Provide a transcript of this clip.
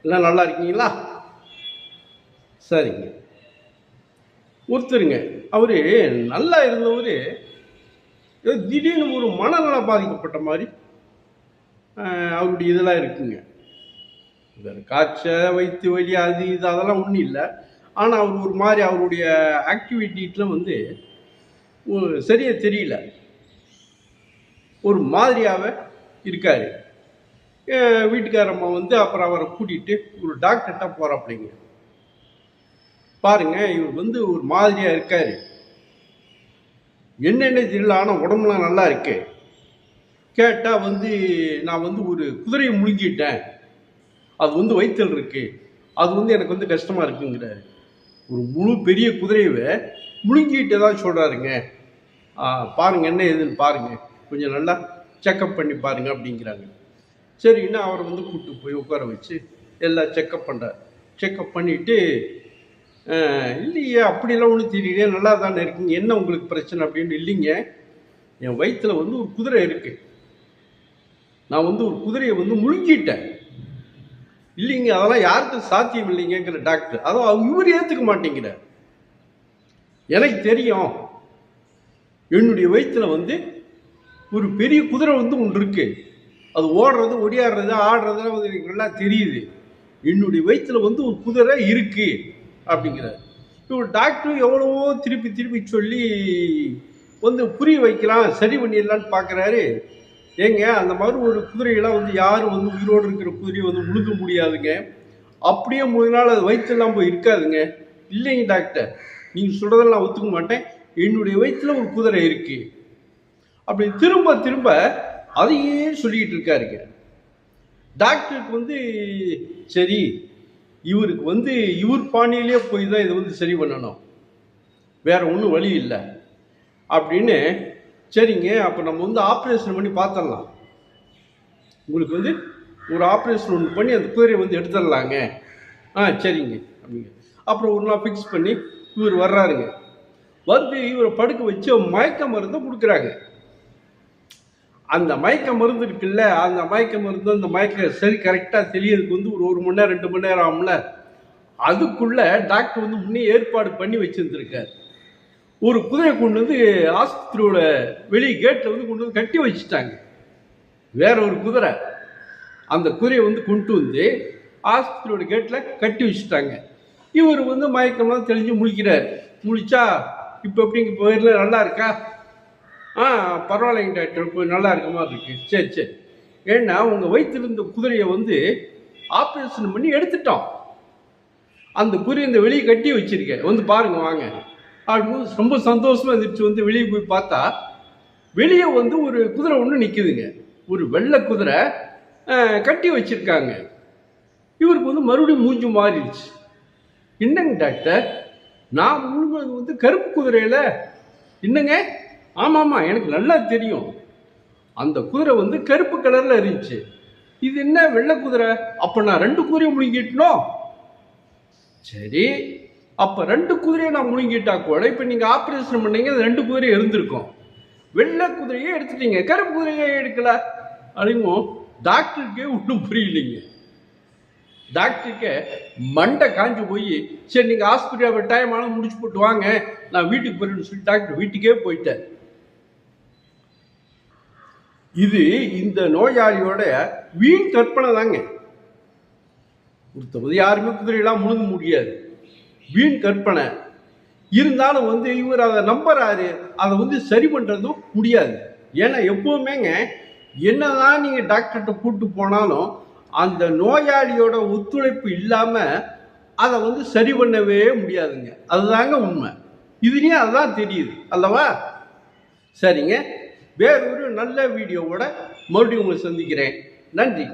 எல்லாம் நல்லா இருக்கீங்களா? சரிங்க. ஒருத்தருங்க அவர் நல்லா இருந்தவர் திடீர்னு ஒரு மனநலம் பாதிக்கப்பட்ட மாதிரி அவருடைய இதெல்லாம் இருக்குங்க. வேறு காய்ச்சல் வயிற்று வலி அது இது அதெல்லாம் ஒன்றும் இல்லை. ஆனால் அவர் ஒரு மாதிரி அவருடைய ஆக்டிவிட்டியில் வந்து சரியாக தெரியல, ஒரு மாதிரியாகவே இருக்கார். வீட்டுக்காரம்மா வந்து அப்புறம் அவரை கூட்டிகிட்டு ஒரு டாக்டர்கிட்ட போகிறாப்பிள்ளைங்க. பாருங்க, இவர் வந்து ஒரு மாதிரியாக இருக்கார், என்னென்ன தெரியல, ஆனால் உடம்புலாம் நல்லா இருக்கு. கேட்டால் வந்து நான் வந்து ஒரு குதிரையை முழுங்கிட்டேன், அது வந்து வயிற்றில் இருக்கு, அது வந்து எனக்கு வந்து கஷ்டமாக இருக்குங்கிறாரு. ஒரு முழு பெரிய குதிரையை முழுங்கிட்டு ஏதாவது சொல்கிறாருங்க. பாருங்கள் என்ன ஏதுன்னு பாருங்கள், கொஞ்சம் நல்லா செக்கப் பண்ணி பாருங்கள் அப்படிங்கிறாங்க. சரின்னு அவரை வந்து கூப்பிட்டு போய் உட்கார வச்சு எல்லாம் செக்கப் பண்ணுறார். செக்கப் பண்ணிவிட்டு, இல்லையே அப்படிலாம் ஒன்றும் தெரியலையே, நல்லா தானே இருக்குங்க, என்ன உங்களுக்கு பிரச்சனை அப்படின்னு. இல்லைங்க, என் வயிற்றில் வந்து ஒரு குதிரை இருக்குது, நான் வந்து ஒரு குதிரையை வந்து முழுங்கிட்டேன். இல்லைங்க, அதெல்லாம் யாருக்கும் சாத்தியம் இல்லைங்கிற டாக்டர். அதான் இவர் ஏற்றுக்க மாட்டேங்கிறார். எனக்கு தெரியும், என்னுடைய வயிற்றில் வந்து ஒரு பெரிய குதிரை வந்து ஒன்று இருக்கு, அது ஓடுறது ஒடியாடுறது ஆடுறதுலாம் வந்து எனக்கு நல்லா தெரியுது, என்னுடைய வயிற்றில் வந்து ஒரு குதிரை இருக்கு அப்படிங்கிறார். இவர் டாக்டர் எவ்வளவோ திருப்பி திருப்பி சொல்லி வந்து புரிய வைக்கலாம், சரி பண்ணிடலான்னு பார்க்குறாரு. ஏங்க, அந்த மாதிரி ஒரு குதிரையெல்லாம் வந்து யாரும் வந்து உயிரோடு இருக்கிற குதிரையை வந்து முழுங்க முடியாதுங்க, அப்படியே முழுங்கினாலும் அது வயிற்றெல்லாம் போய் இருக்காதுங்க. இல்லைங்க டாக்டர், நீங்கள் சொல்கிறதெல்லாம் நான் ஒத்துக்க மாட்டேன், என்னுடைய வயிற்றில் ஒரு குதிரை இருக்கு அப்படி திரும்ப திரும்ப அதையே சொல்லிக்கிட்டு இருக்காருங்க. டாக்டருக்கு வந்து சரி, இவருக்கு வந்து இவர் பாணியிலே போய் தான் இதை வந்து சரி பண்ணணும், வேற ஒன்றும் வழி இல்லை அப்படின்னு. சரிங்க, அப்போ நம்ம வந்து ஆப்ரேஷன் பண்ணி பார்த்துடலாம், உங்களுக்கு வந்து ஒரு ஆப்ரேஷன் ஒன்று பண்ணி அந்த குதிரையை வந்து எடுத்துடலாங்க. சரிங்க அப்படிங்க. அப்புறம் ஒரு நாள் ஃபிக்ஸ் பண்ணி இவர் வர்றாருங்க. வந்து இவரை படுக்க வச்சு மயக்க மருந்தை கொடுக்குறாங்க. அந்த மயக்க மருந்து இருக்குல்ல, அந்த மயக்க மருந்து அந்த மயக்க சரி கரெக்டாக தெரியறதுக்கு வந்து ஒரு 1 மணி நேரம் 2 மணி நேரம் ஆகும்ல. அதுக்குள்ள டாக்டர் வந்து முன்னே ஏற்பாடு பண்ணி வச்சிருந்துருக்கார். ஒரு குதிரையை கொண்டு வந்து ஆஸ்பத்திரியோட வெளியே கேட்டில் வந்து கொண்டு வந்து கட்டி வச்சுட்டாங்க. வேற ஒரு குதிரை, அந்த குதிரையை வந்து கொண்டு வந்து ஆஸ்பத்திரியோட கேட்டில் கட்டி வச்சுட்டாங்க. இவர் வந்து மயக்கம்லாம் தெளிஞ்சு முழிக்கிறார். முழிச்சா இப்போ எப்படிங்க போயிடல, நல்லா இருக்கா? பரவாயில்லைங்க டாக்டர், இப்போ நல்லா இருக்க மாதிரி இருக்கு. சரி சரி, ஏன்னா உங்கள் வயிற்றில் இருந்த குதிரையை வந்து ஆப்ரேஷன் பண்ணி எடுத்துட்டோம், அந்த குதிரையை இந்த வெளியே கட்டி வச்சிருக்கேன், வந்து பாருங்க வாங்க அப்படிங்கும்போது ரொம்ப சந்தோஷமா இருந்துச்சு. வந்து வெளியே போய் பார்த்தா வெளியே வந்து ஒரு குதிரை ஒன்று நிற்குதுங்க, ஒரு வெள்ளை குதிரை கட்டி வச்சிருக்காங்க. இவருக்கு வந்து மறுபடியும் மூஞ்சி மாறிடுச்சு. என்னங்க டாக்டர், நான் முழுங்கிறது வந்து கருப்பு குதிரையில? என்னங்க? ஆமாம்மா, எனக்கு நல்லா தெரியும், அந்த குதிரை வந்து கருப்பு கலரில் இருந்துச்சு, இது என்ன வெள்ளை குதிரை? அப்போ நான் 2 குதிரையை முழுங்கிட்டோம். சரி, அப்போ 2 குதிரையை நான் முழுங்கிட்டா கூட இப்போ நீங்கள் ஆப்ரேஷன் பண்ணீங்க, 2 குதிரையும் இருந்திருக்கும், வெள்ளை குதிரையே எடுத்துட்டீங்க, கருப்பு குதிரையே எடுக்கல அப்படிங்கும். டாக்டருக்கே ஒன்றும் புரியலைங்க. டாக்டருக்கு மண்டை காஞ்சி போய், சரி நீங்கள் ஹாஸ்பிட்டல் டைம் ஆனால் முடிச்சு போட்டு வாங்க, நான் வீட்டுக்கு போயிடுன்னு சொல்லி டாக்டர் வீட்டுக்கே போயிட்டேன். இது இந்த நோயாளியோட வீண் கற்பனை தாங்க. ஒருத்தர் யாருமே குதிரையெல்லாம் முழுங்க முடியாது, வீண் கற்பனை. இருந்தாலும் வந்து இவர் அதை நம்புறாரு, அதை வந்து சரி பண்ணுறதும் முடியாது. ஏன்னா எப்பவுமேங்க என்னதான் நீங்கள் டாக்டர்கிட்ட கூப்பிட்டு போனாலும் அந்த நோயாளியோட ஒத்துழைப்பு இல்லாமல் அதை வந்து சரி பண்ணவே முடியாதுங்க. அதுதாங்க உண்மை. இதுலேயும் அதுதான் தெரியுது அல்லவா? சரிங்க, வேறொரு நல்ல வீடியோவோட மறுபடியும் உங்களை சந்திக்கிறேன். நன்றி.